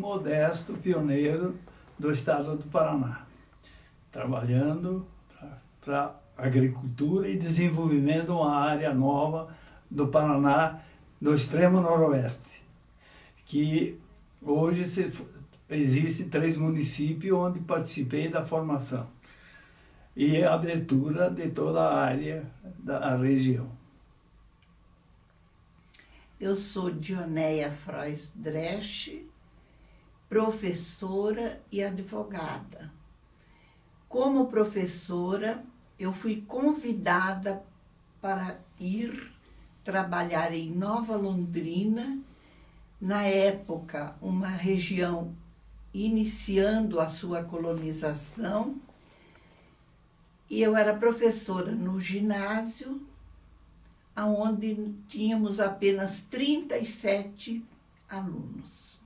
modesto pioneiro do estado do Paraná, trabalhando para agricultura e desenvolvimento de uma área nova do Paraná, do extremo noroeste, que hoje existem 3 municípios onde participei da formação e a abertura de toda a área da região. Eu sou Dionéia Frois Dresch, professora e advogada. Como professora, eu fui convidada para ir trabalhar em Nova Londrina, na época uma região iniciando a sua colonização, e eu era professora no ginásio, onde tínhamos apenas 37 alunos.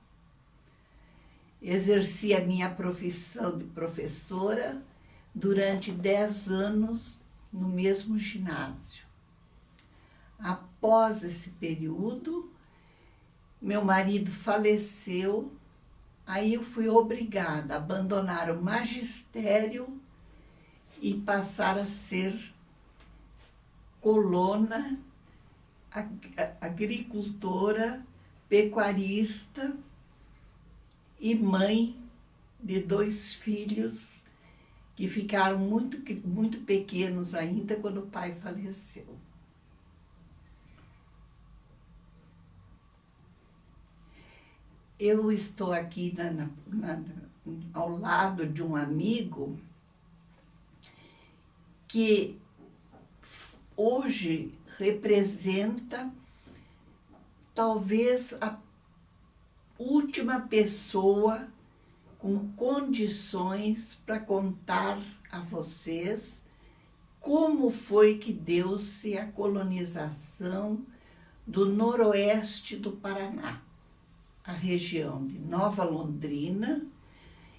Exerci a minha profissão de professora durante 10 anos no mesmo ginásio. Após esse período, meu marido faleceu, aí eu fui obrigada a abandonar o magistério e passar a ser colona, agricultora, pecuarista e mãe de 2 filhos que ficaram muito pequenos ainda quando o pai faleceu. Eu estou aqui ao lado de um amigo que hoje representa talvez a última pessoa com condições para contar a vocês como foi que deu-se a colonização do noroeste do Paraná, a região de Nova Londrina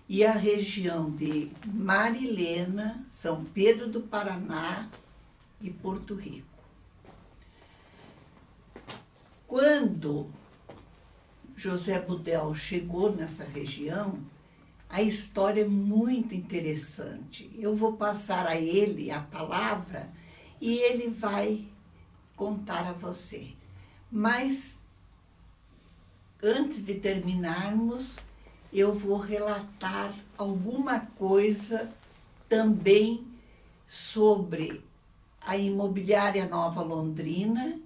e a região de Marilena, São Pedro do Paraná e Porto Rico. Quando José Budel chegou nessa região, a história é muito interessante. Eu vou passar a ele a palavra e ele vai contar a você. Mas, antes de terminarmos, eu vou relatar alguma coisa também sobre a imobiliária Nova Londrina,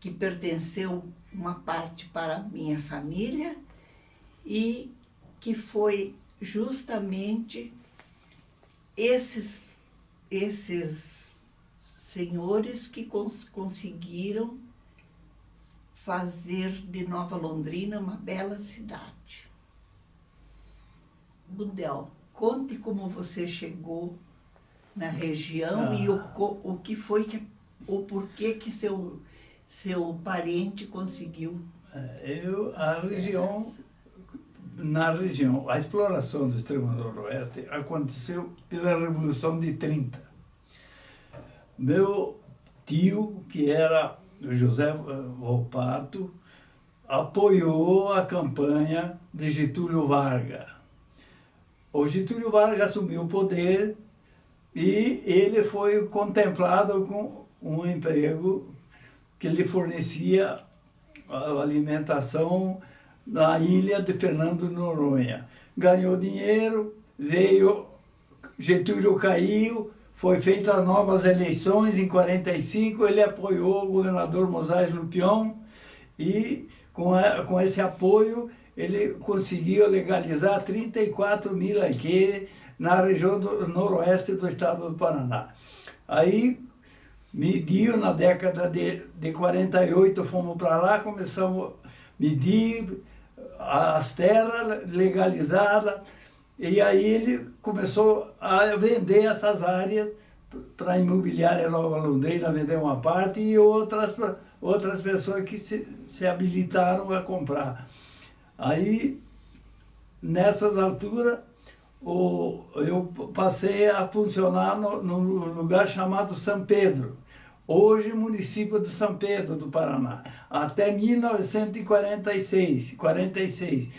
que pertenceu uma parte para a minha família e que foi justamente esses senhores que conseguiram fazer de Nova Londrina uma bela cidade. Budel, conte como você chegou na região e o que foi o porquê que seu parente conseguiu. Na região, a exploração do extremo noroeste aconteceu pela Revolução de 30. Meu tio, que era José Volpato, apoiou a campanha de Getúlio Vargas. O Getúlio Vargas assumiu o poder e ele foi contemplado com um emprego que lhe fornecia a alimentação na ilha de Fernando de Noronha. Ganhou dinheiro, Getúlio caiu, foi feitas as novas eleições em 45, ele apoiou o governador Moisés Lupion e com esse apoio ele conseguiu legalizar 34 mil alqueires na região do noroeste do estado do Paraná. Aí mediu na década de 48, fomos para lá, começamos a medir as terras, legalizá-las, e aí ele começou a vender essas áreas para a imobiliária Nova Londrina, vender uma parte, e outras pessoas que se habilitaram a comprar. Aí, nessas alturas, eu passei a funcionar num lugar chamado São Pedro, hoje município de São Pedro do Paraná, até 1946.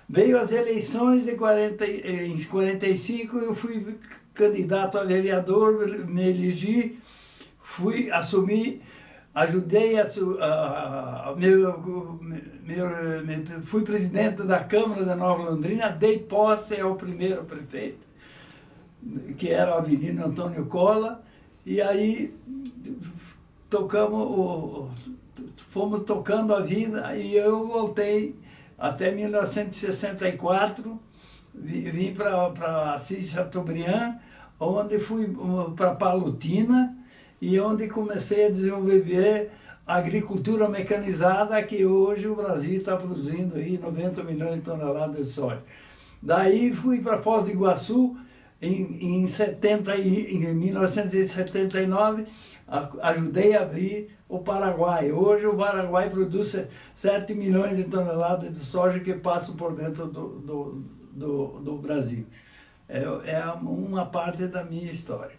Veio as eleições de em 45, eu fui candidato a vereador, me elegi, fui assumir, ajudei fui presidente da Câmara da Nova Londrina, dei posse ao primeiro prefeito, que era o Avenida Antônio Cola, e aí fomos tocando a vida, e eu voltei até 1964, vim para Assis Chateaubriand, onde fui para Palotina, e onde comecei a desenvolver a agricultura mecanizada, que hoje o Brasil está produzindo aí 90 milhões de toneladas de soja. Daí fui para Foz do Iguaçu, em 1979, ajudei a abrir o Paraguai. Hoje o Paraguai produz 7 milhões de toneladas de soja que passam por dentro do Brasil. É uma parte da minha história.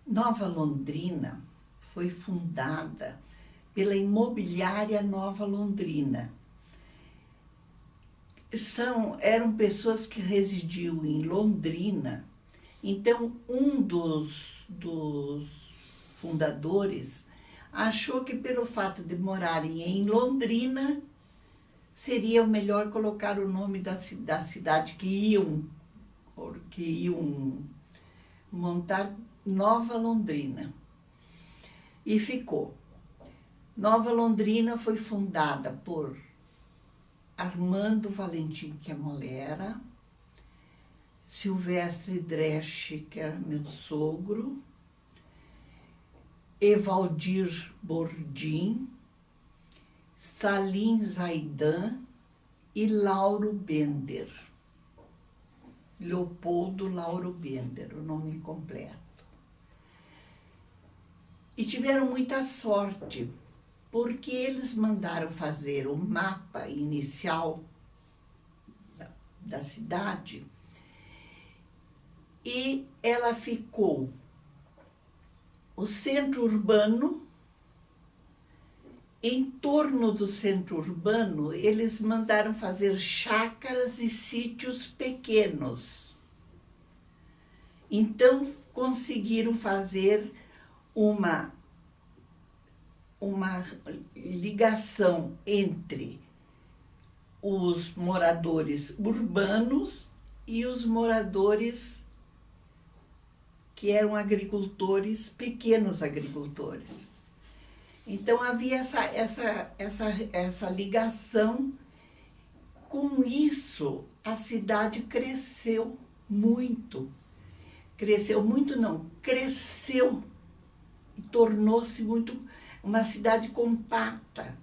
Nova Londrina foi fundada pela Imobiliária Nova Londrina. Eram pessoas que residiam em Londrina. Então, um dos fundadores achou que, pelo fato de morarem em Londrina, seria melhor colocar o nome da cidade que iam montar, Nova Londrina. E ficou. Nova Londrina foi fundada por Armando Valentim, que é Molera, Silvestre Dresch, que era meu sogro, Evaldir Bordim, Salim Zaidan e Lauro Bender. Leopoldo Lauro Bender, o nome completo. E tiveram muita sorte, porque eles mandaram fazer o mapa inicial da cidade e ela ficou o centro urbano. Em torno do centro urbano, eles mandaram fazer chácaras e sítios pequenos. Então, conseguiram fazer uma ligação entre os moradores urbanos e os moradores que eram agricultores, pequenos agricultores. Então havia essa ligação. Com isso, a cidade cresceu muito. Cresceu e tornou-se uma cidade compacta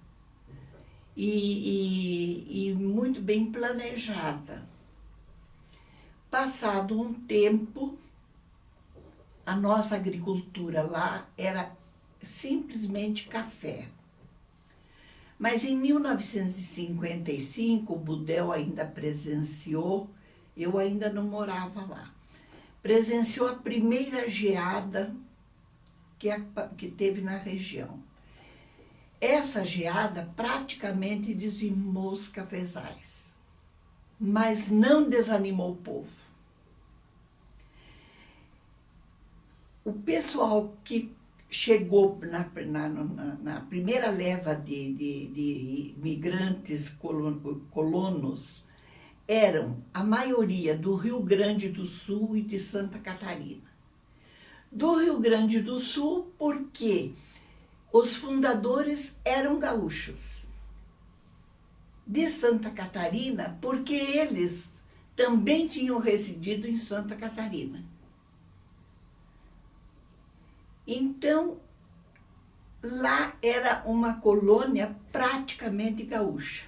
e muito bem planejada. Passado um tempo, a nossa agricultura lá era simplesmente café. Mas em 1955, o Budel ainda presenciou, eu ainda não morava lá, presenciou a primeira geada que teve na região. Essa geada praticamente dizimou os cafezais, mas não desanimou o povo. O pessoal que chegou na primeira leva de imigrantes colonos eram a maioria do Rio Grande do Sul e de Santa Catarina. Do Rio Grande do Sul, porque os fundadores eram gaúchos. De Santa Catarina, porque eles também tinham residido em Santa Catarina. Então, lá era uma colônia praticamente gaúcha.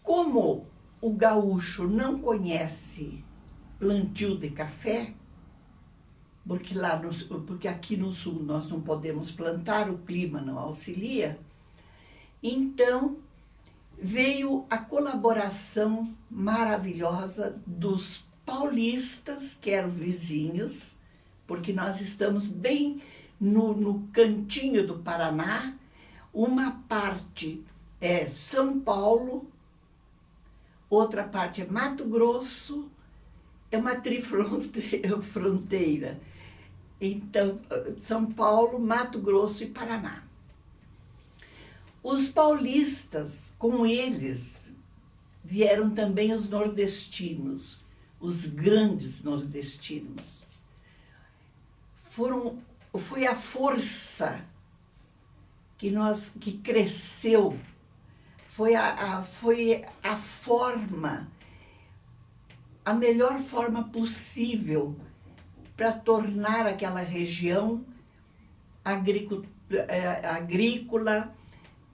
Como o gaúcho não conhece plantio de café, porque aqui no sul nós não podemos plantar, o clima não auxilia, então veio a colaboração maravilhosa dos paulistas, que eram vizinhos, porque nós estamos bem no cantinho do Paraná. Uma parte é São Paulo, outra parte é Mato Grosso, é uma trifronteira. Então, São Paulo, Mato Grosso e Paraná. Os paulistas, com eles, vieram também os nordestinos, os grandes nordestinos. Foi a força que cresceu, foi a forma, a melhor forma possível para tornar aquela região agrícola,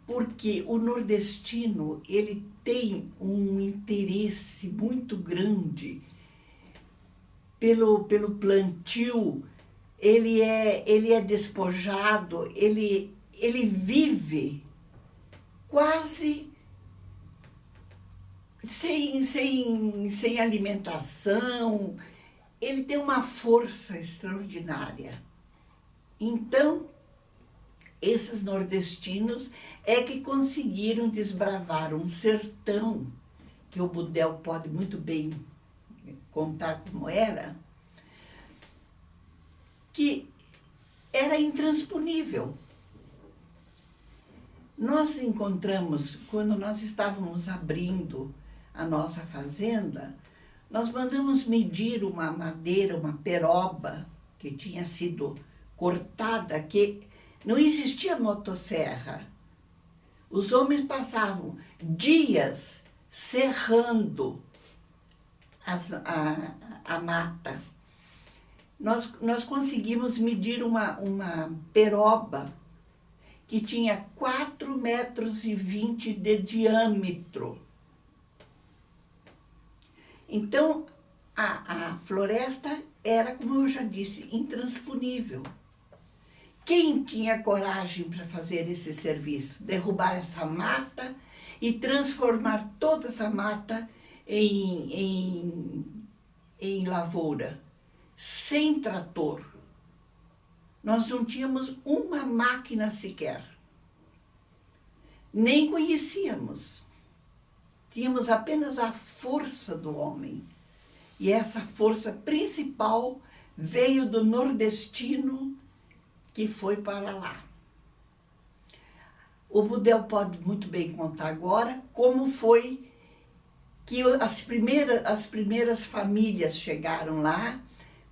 porque o nordestino ele tem um interesse muito grande pelo plantio, ele é despojado, ele vive quase sem alimentação, ele tem uma força extraordinária. Então, esses nordestinos é que conseguiram desbravar um sertão, que o Budel pode muito bem contar como era, que era intransponível. Nós encontramos, quando nós estávamos abrindo a nossa fazenda, nós mandamos medir uma madeira, uma peroba, que tinha sido cortada, que não existia motosserra. Os homens passavam dias serrando a mata. Nós conseguimos medir uma peroba que tinha 4,20 metros de diâmetro. Então, a floresta era, como eu já disse, intransponível. Quem tinha coragem para fazer esse serviço? Derrubar essa mata e transformar toda essa mata em lavoura, sem trator. Nós não tínhamos uma máquina sequer. Nem conhecíamos. Tínhamos apenas a força do homem. E essa força principal veio do nordestino que foi para lá. O Budel pode muito bem contar agora como foi que as primeiras famílias chegaram lá,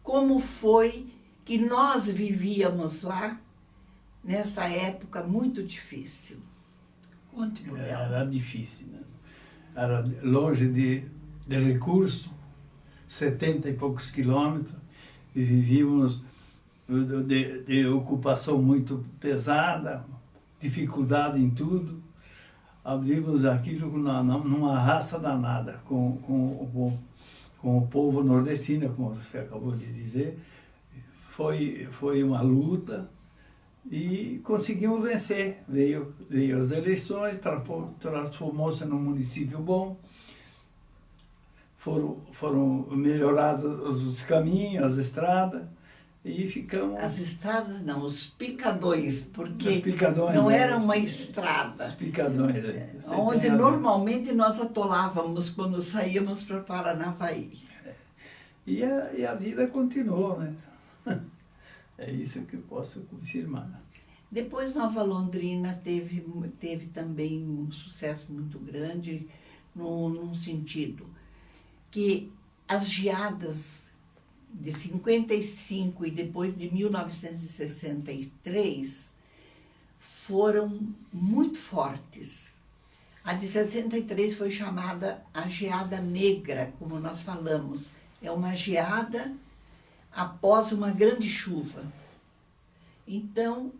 como foi que nós vivíamos lá nessa época muito difícil. Conte, Budel. Era difícil, né? Era longe de recurso, 70 e poucos quilômetros, e vivíamos de ocupação muito pesada, dificuldade em tudo. Abrimos aquilo numa raça danada com o povo nordestino, como você acabou de dizer. Foi uma luta e conseguimos vencer. Veio as eleições, transformou-se num município bom. Foram melhorados os caminhos, as estradas, e ficamos... As estradas não, os picadões, porque os picadões, não era uma estrada. Os picadões. Onde normalmente nós atolávamos quando saíamos para Paranavaí. E a vida continuou, né? É isso que eu posso confirmar. Depois Nova Londrina teve também um sucesso muito grande, num sentido que as geadas de 55 e depois de 1963 foram muito fortes. A de 63 foi chamada a geada negra, como nós falamos. É uma geada após uma grande chuva. Então,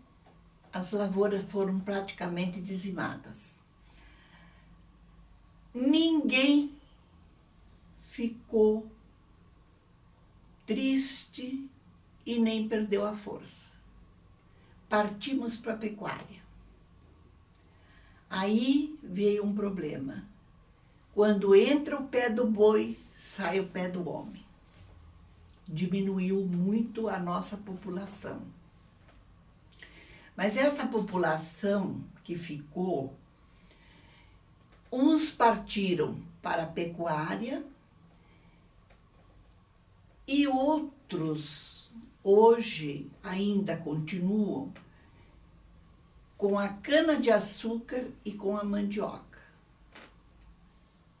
as lavouras foram praticamente dizimadas. Ninguém ficou triste e nem perdeu a força. Partimos para a pecuária. Aí veio um problema. Quando entra o pé do boi, sai o pé do homem. Diminuiu muito a nossa população. Mas essa população que ficou Uns partiram para a pecuária e outros hoje ainda continuam com a cana-de-açúcar e com a mandioca,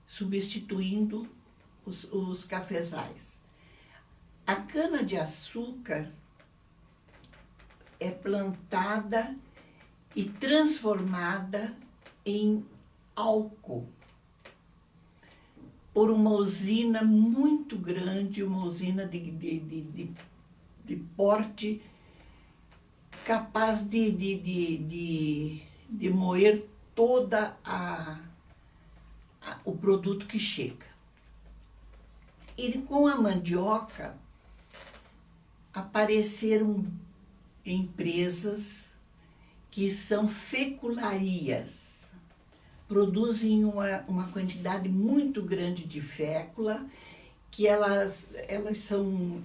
substituindo os cafezais. A cana-de-açúcar é plantada e transformada em álcool por uma usina muito grande, uma usina de porte capaz de moer toda o produto que chega. E com a mandioca apareceram empresas que são fecularias, produzem uma quantidade muito grande de fécula, que elas são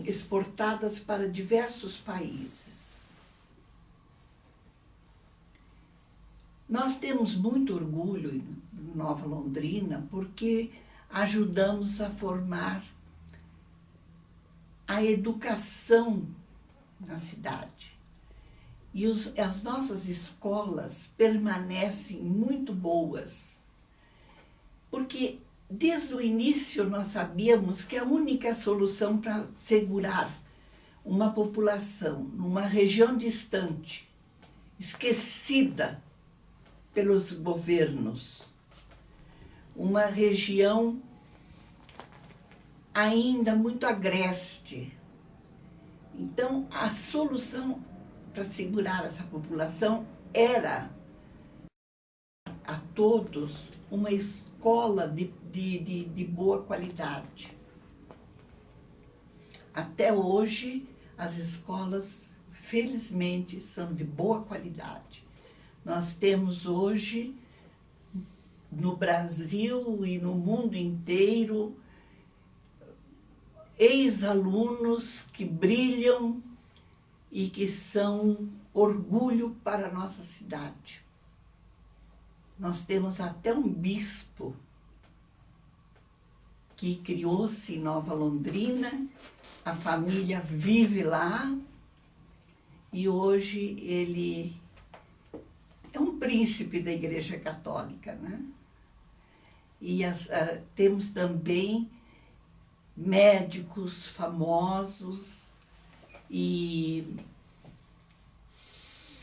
exportadas para diversos países. Nós temos muito orgulho em Nova Londrina porque ajudamos a formar a educação na cidade. E as nossas escolas permanecem muito boas, porque desde o início nós sabíamos que a única solução para segurar uma população numa região distante, esquecida pelos governos, uma região ainda muito agreste. Então, a solução para segurar essa população era a todos uma escola de boa qualidade. Até hoje, as escolas, felizmente, são de boa qualidade. Nós temos hoje, no Brasil e no mundo inteiro, ex-alunos que brilham e que são orgulho para a nossa cidade. Nós temos até um bispo que criou-se em Nova Londrina, a família vive lá e hoje ele é um príncipe da Igreja Católica, né? E temos também médicos famosos e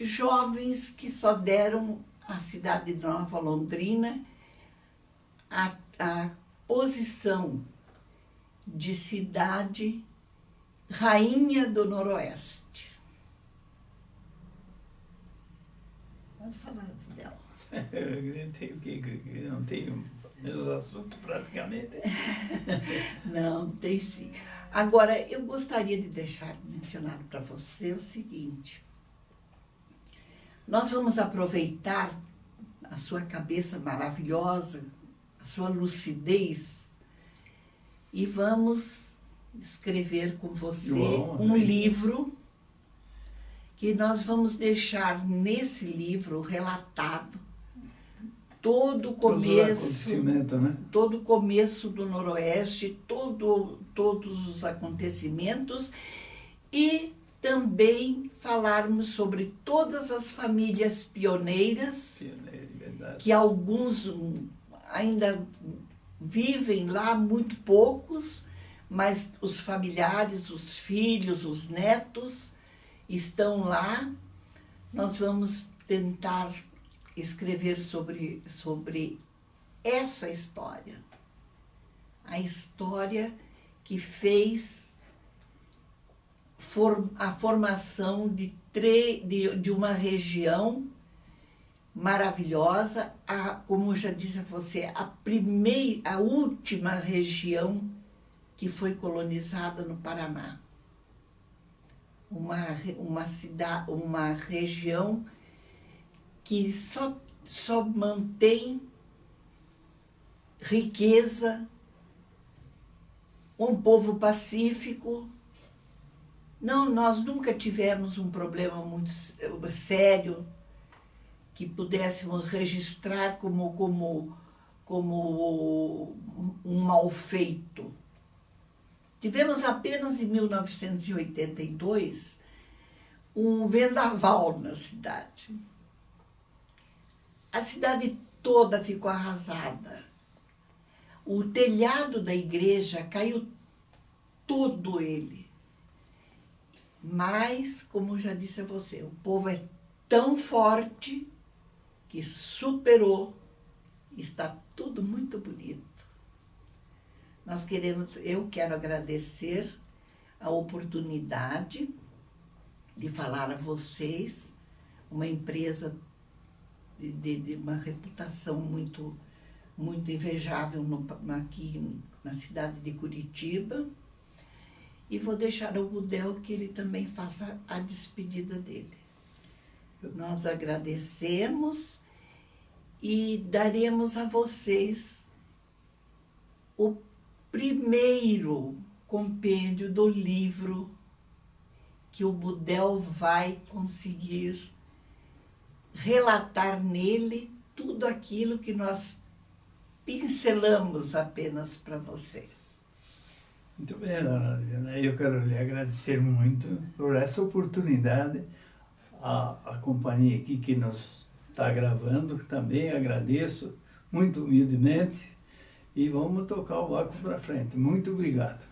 jovens que só deram à cidade de Nova Londrina a posição de cidade rainha do Noroeste. Pode falar dela. Eu não tenho meus assuntos praticamente. Não, tem sim. Agora, eu gostaria de deixar mencionado para você o seguinte. Nós vamos aproveitar a sua cabeça maravilhosa, a sua lucidez, e vamos escrever com você um livro que nós vamos deixar nesse livro relatado todo o começo, né? todo o começo do Noroeste, todos os acontecimentos, e também falarmos sobre todas as famílias pioneiras, que alguns ainda vivem lá, muito poucos, mas os familiares, os filhos, os netos estão lá. Nós vamos tentar escrever sobre essa história, a história que fez a formação de uma região maravilhosa, como eu já disse a você, a última região que foi colonizada no Paraná. Uma região que só mantém riqueza, um povo pacífico. Não, nós nunca tivemos um problema muito sério que pudéssemos registrar como um mal feito. Tivemos apenas em 1982 um vendaval na cidade. A cidade toda ficou arrasada. O telhado da igreja caiu todo ele. Mas, como já disse a você, o povo é tão forte que superou. Está tudo muito bonito. Eu quero agradecer a oportunidade de falar a vocês, uma empresa de uma reputação muito invejável aqui na cidade de Curitiba. E vou deixar ao Budel que ele também faça a despedida dele. Nós agradecemos e daremos a vocês o primeiro compêndio do livro que o Budel vai conseguir relatar nele tudo aquilo que nós pincelamos apenas para você. Muito bem, dona Adriana. Eu quero lhe agradecer muito por essa oportunidade. A companhia aqui que nos está gravando também agradeço muito humildemente e vamos tocar o barco para frente. Muito obrigado.